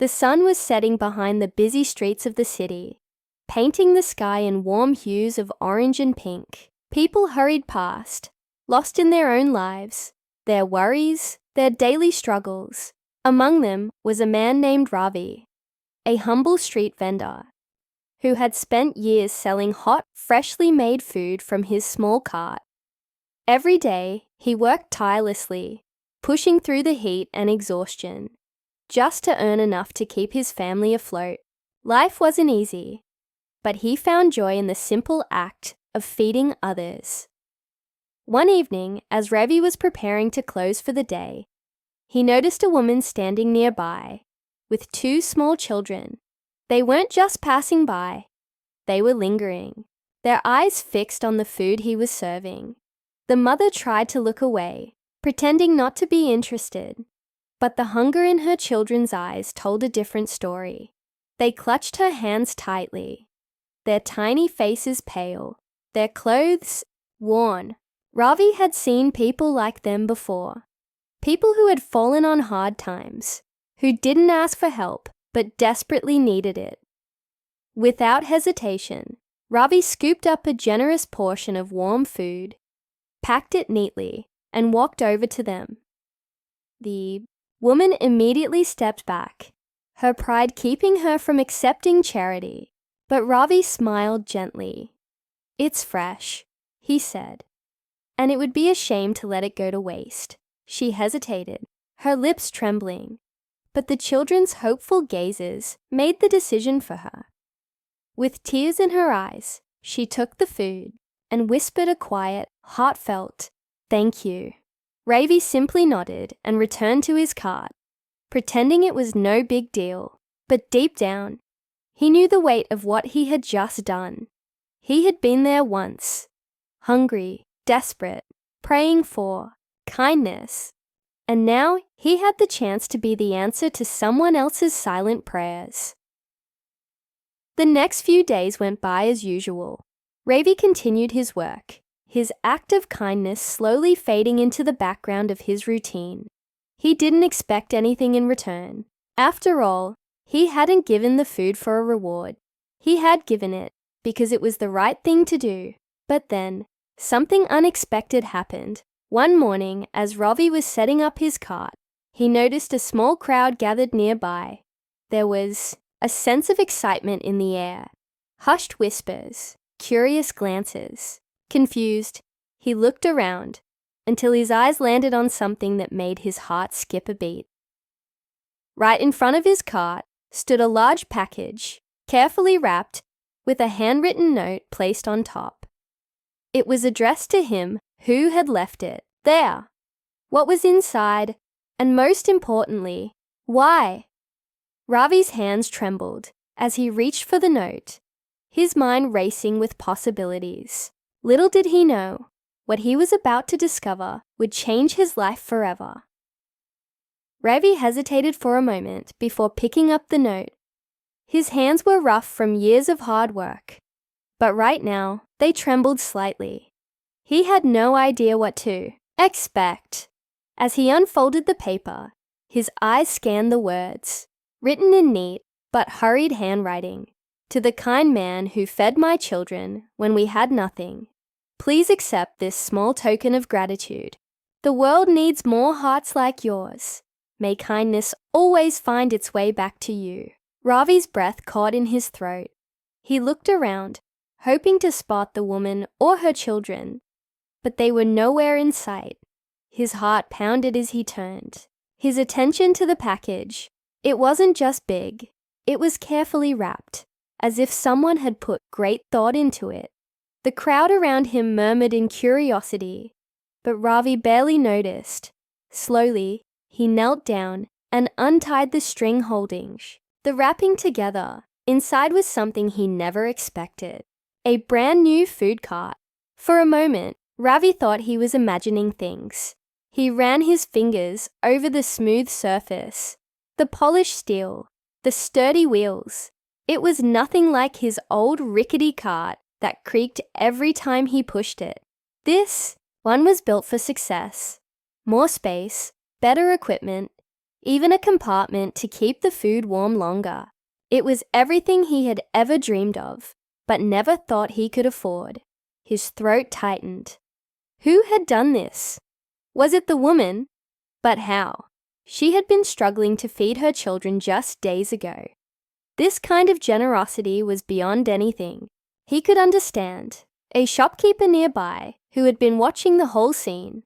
The sun was setting behind the busy streets of the city, painting the sky in warm hues of orange and pink. People hurried past, lost in their own lives, their worries, their daily struggles. Among them was a man named Ravi, a humble street vendor, who had spent years selling hot, freshly made food from his small cart. Every day, he worked tirelessly, pushing through the heat and exhaustion, just to earn enough to keep his family afloat. Life wasn't easy, but he found joy in the simple act of feeding others. One evening, as Ravi was preparing to close for the day, he noticed a woman standing nearby with two small children. They weren't just passing by, they were lingering, their eyes fixed on the food he was serving. The mother tried to look away, pretending not to be interested, but the hunger in her children's eyes told a different story. They clutched her hands tightly, their tiny faces pale, their clothes worn. Ravi had seen people like them before, people who had fallen on hard times, who didn't ask for help but desperately needed it. Without hesitation, Ravi scooped up a generous portion of warm food, packed it neatly, and walked over to them. The woman immediately stepped back, her pride keeping her from accepting charity, but Ravi smiled gently. "It's fresh," he said, "and it would be a shame to let it go to waste." She hesitated, her lips trembling, but the children's hopeful gazes made the decision for her. With tears in her eyes, she took the food and whispered a quiet, heartfelt, "Thank you." Ravi simply nodded and returned to his cart, pretending it was no big deal, but deep down, he knew the weight of what he had just done. He had been there once, hungry, desperate, praying for kindness, and now he had the chance to be the answer to someone else's silent prayers. The next few days went by as usual. Ravi continued his work, his act of kindness slowly fading into the background of his routine. He didn't expect anything in return. After all, he hadn't given the food for a reward. He had given it because it was the right thing to do. But then, something unexpected happened. One morning, as Ravi was setting up his cart, he noticed a small crowd gathered nearby. There was a sense of excitement in the air, hushed whispers, curious glances. Confused, he looked around until his eyes landed on something that made his heart skip a beat. Right in front of his cart stood a large package, carefully wrapped, with a handwritten note placed on top. It was addressed to him who had left it there, what was inside, and most importantly, why. Ravi's hands trembled as he reached for the note, his mind racing with possibilities. Little did he know, what he was about to discover would change his life forever. Ravi hesitated for a moment before picking up the note. His hands were rough from years of hard work, but right now they trembled slightly. He had no idea what to expect. As he unfolded the paper, his eyes scanned the words, written in neat but hurried handwriting. "To the kind man who fed my children when we had nothing, please accept this small token of gratitude. The world needs more hearts like yours. May kindness always find its way back to you." Ravi's breath caught in his throat. He looked around, hoping to spot the woman or her children, but they were nowhere in sight. His heart pounded as he turned, his attention to the package. It wasn't just big, it was carefully wrapped, as if someone had put great thought into it. The crowd around him murmured in curiosity, but Ravi barely noticed. Slowly, he knelt down and untied the string holdings. The wrapping together, inside was something he never expected. A brand new food cart. For a moment, Ravi thought he was imagining things. He ran his fingers over the smooth surface, the polished steel, the sturdy wheels. It was nothing like his old rickety cart that creaked every time he pushed it. This one was built for success. More space, better equipment, even a compartment to keep the food warm longer. It was everything he had ever dreamed of, but never thought he could afford. His throat tightened. Who had done this? Was it the woman? But how? She had been struggling to feed her children just days ago. This kind of generosity was beyond anything he could understand. A shopkeeper nearby, who had been watching the whole scene,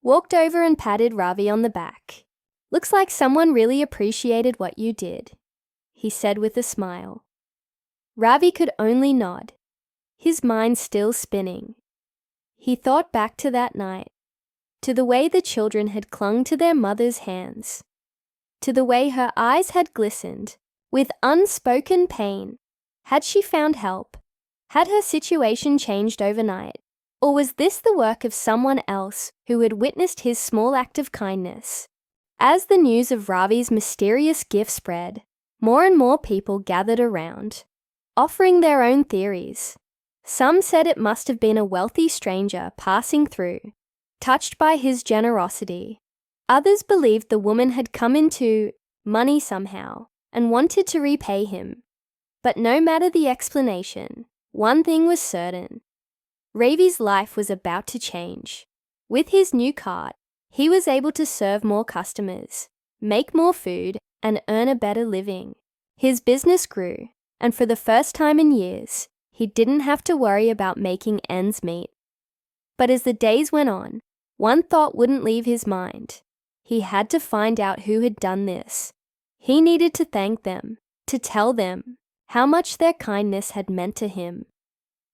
walked over and patted Ravi on the back. "Looks like someone really appreciated what you did," he said with a smile. Ravi could only nod, his mind still spinning. He thought back to that night, to the way the children had clung to their mother's hands, to the way her eyes had glistened with unspoken pain. Had she found help? Had her situation changed overnight? Or was this the work of someone else who had witnessed his small act of kindness? As the news of Ravi's mysterious gift spread, more and more people gathered around, offering their own theories. Some said it must have been a wealthy stranger passing through, touched by his generosity. Others believed the woman had come into money somehow and wanted to repay him. But no matter the explanation, one thing was certain. Ravi's life was about to change. With his new cart, he was able to serve more customers, make more food, and earn a better living. His business grew, and for the first time in years, he didn't have to worry about making ends meet. But as the days went on, one thought wouldn't leave his mind. He had to find out who had done this. He needed to thank them, to tell them how much their kindness had meant to him.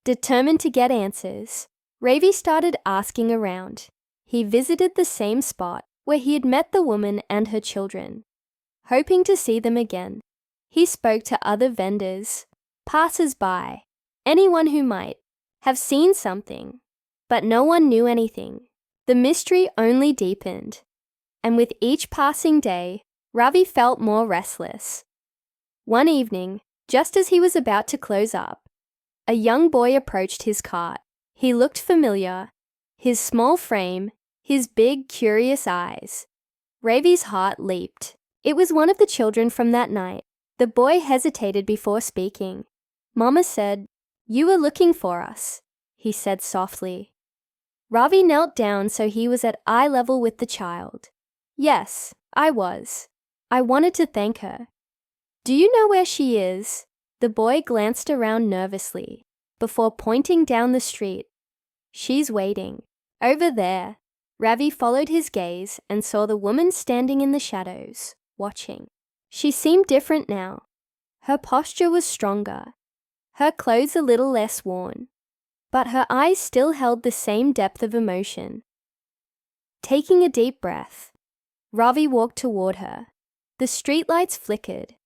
Determined to get answers, Ravi started asking around. He visited the same spot where he had met the woman and her children, hoping to see them again. He spoke to other vendors, passers-by, anyone who might have seen something, but no one knew anything. The mystery only deepened, and with each passing day, Ravi felt more restless. One evening, just as he was about to close up, a young boy approached his cart. He looked familiar, his small frame, his big, curious eyes. Ravi's heart leaped. It was one of the children from that night. The boy hesitated before speaking. "Mama said, you were looking for us," he said softly. Ravi knelt down so he was at eye level with the child. "Yes, I was. I wanted to thank her." "Do you know where she is?" The boy glanced around nervously, before pointing down the street. "She's waiting. Over there." Ravi followed his gaze and saw the woman standing in the shadows, watching. She seemed different now. Her posture was stronger, her clothes a little less worn, but her eyes still held the same depth of emotion. Taking a deep breath, Ravi walked toward her. The streetlights flickered,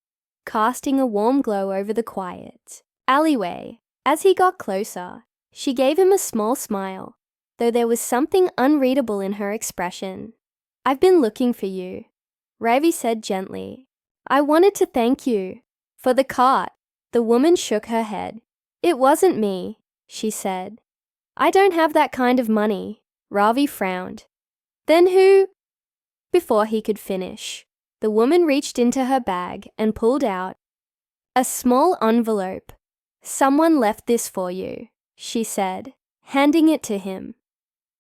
casting a warm glow over the quiet alleyway. As he got closer, she gave him a small smile, though there was something unreadable in her expression. "I've been looking for you," Ravi said gently. "I wanted to thank you for the cart." The woman shook her head. "It wasn't me," she said. "I don't have that kind of money." Ravi frowned. "Then who?" Before he could finish, the woman reached into her bag and pulled out a small envelope. "Someone left this for you," she said, handing it to him.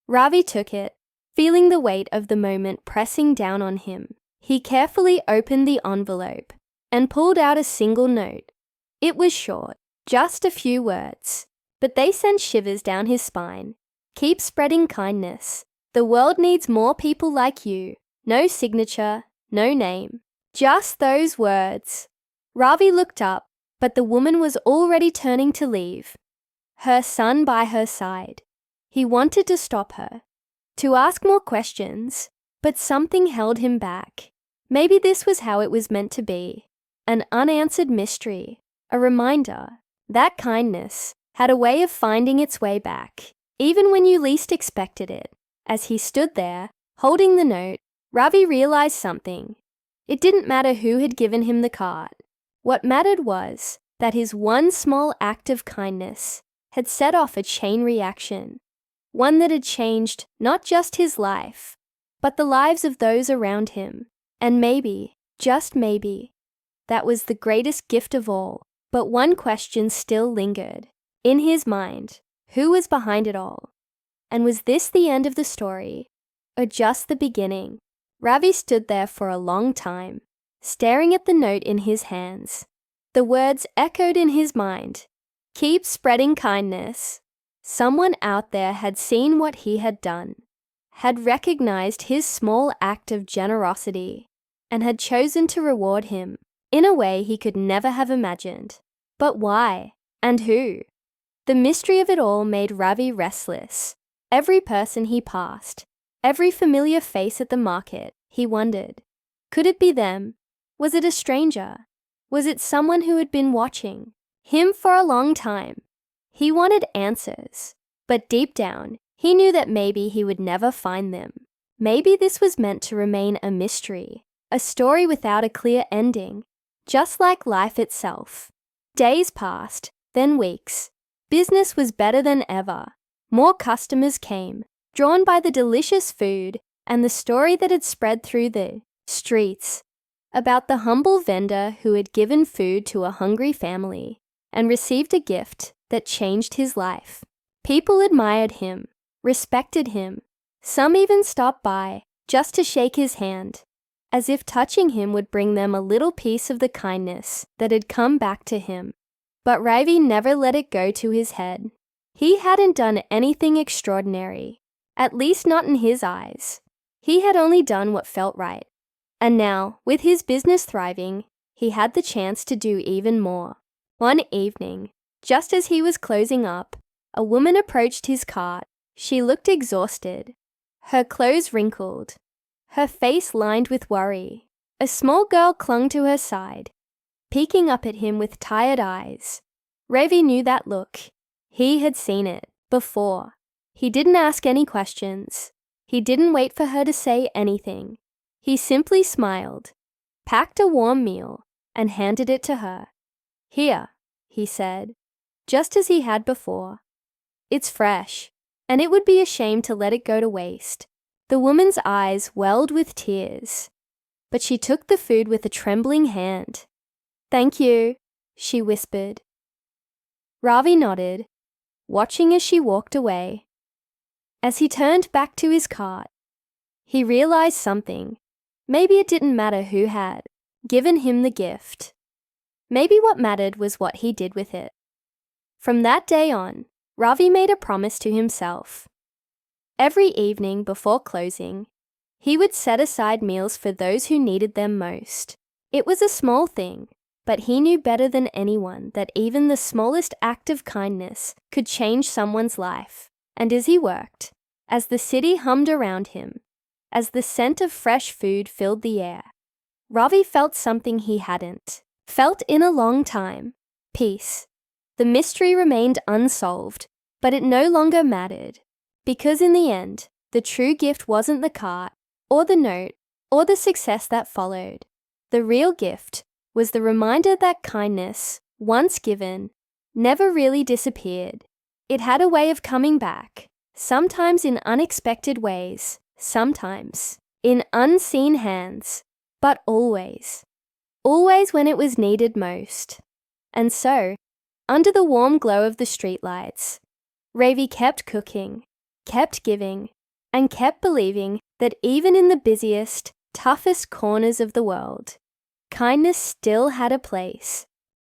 Ravi took it, feeling the weight of the moment pressing down on him. He carefully opened the envelope and pulled out a single note. It was short, just a few words, but they sent shivers down his spine. "Keep spreading kindness. The world needs more people like you." No signature, no name, just those words. Ravi looked up, but the woman was already turning to leave, her son by her side. He wanted to stop her, to ask more questions, but something held him back. Maybe this was how it was meant to be, an unanswered mystery, a reminder that kindness had a way of finding its way back, even when you least expected it. As he stood there, holding the note, Ravi realized something. It didn't matter who had given him the cart. What mattered was that his one small act of kindness had set off a chain reaction, one that had changed not just his life, but the lives of those around him. And maybe, just maybe, that was the greatest gift of all. But one question still lingered in his mind. Who was behind it all? And was this the end of the story, or just the beginning? Ravi stood there for a long time, staring at the note in his hands. The words echoed in his mind. Keep spreading kindness. Someone out there had seen what he had done, had recognized his small act of generosity, and had chosen to reward him in a way he could never have imagined. But why? And who? The mystery of it all made Ravi restless. Every person he passed, every familiar face at the market, he wondered. Could it be them? Was it a stranger? Was it someone who had been watching him for a long time? He wanted answers, but deep down, he knew that maybe he would never find them. Maybe this was meant to remain a mystery, a story without a clear ending, just like life itself. Days passed, then weeks. Business was better than ever. More customers came, drawn by the delicious food and the story that had spread through the streets about the humble vendor who had given food to a hungry family and received a gift that changed his life. People admired him, respected him. Some even stopped by just to shake his hand, as if touching him would bring them a little piece of the kindness that had come back to him. But Ravi never let it go to his head. He hadn't done anything extraordinary, at least not in his eyes. He had only done what felt right. And now, with his business thriving, he had the chance to do even more. One evening, just as he was closing up, a woman approached his cart. She looked exhausted, her clothes wrinkled, her face lined with worry. A small girl clung to her side, peeking up at him with tired eyes. Ravi knew that look. He had seen it before. He didn't ask any questions. He didn't wait for her to say anything. He simply smiled, packed a warm meal, and handed it to her. Here, he said, just as he had before. It's fresh, and it would be a shame to let it go to waste. The woman's eyes welled with tears, but she took the food with a trembling hand. Thank you, she whispered. Ravi nodded, watching as she walked away. As he turned back to his cart, he realized something. Maybe it didn't matter who had given him the gift. Maybe what mattered was what he did with it. From that day on, Ravi made a promise to himself. Every evening before closing, he would set aside meals for those who needed them most. It was a small thing, but he knew better than anyone that even the smallest act of kindness could change someone's life. And as he worked, as the city hummed around him, as the scent of fresh food filled the air, Ravi felt something he hadn't felt in a long time: peace. The mystery remained unsolved, but it no longer mattered, because in the end, the true gift wasn't the cart, or the note, or the success that followed. The real gift was the reminder that kindness, once given, never really disappeared. It had a way of coming back, sometimes in unexpected ways, sometimes in unseen hands, but always when it was needed most. And so, under the warm glow of the streetlights, Ravi kept cooking, kept giving, and kept believing that even in the busiest, toughest corners of the world, kindness still had a place.